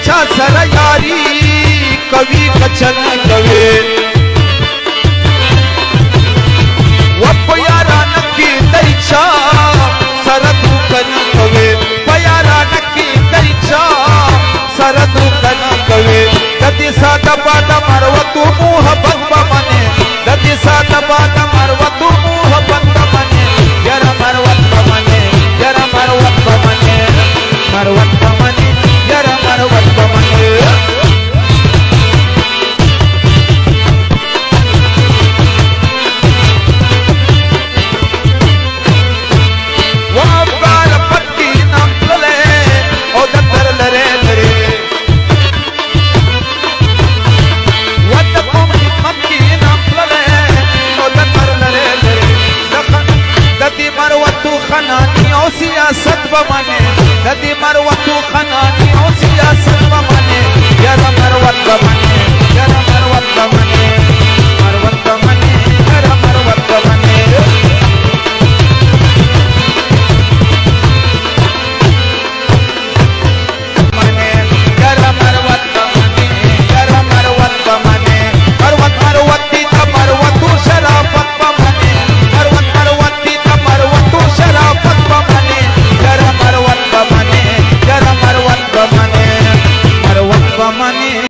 इच्छा सर यारी कवि कचन कवे वो प्यारा नक्की इच्छा सरदू कन कवे प्यारा नक्की इच्छा सरदू कन कवे दति सात पाद मरवतु मुह बंब मने दति सात पाद मरवतु मुह बंब मने जरा मरवत मने जरा मरवत मने मरवत मने जरा मरवत मने सियासत बमने ददी मरवतु खनानी सियासत बमने जरा मरवत बमने जरा मरवत बमने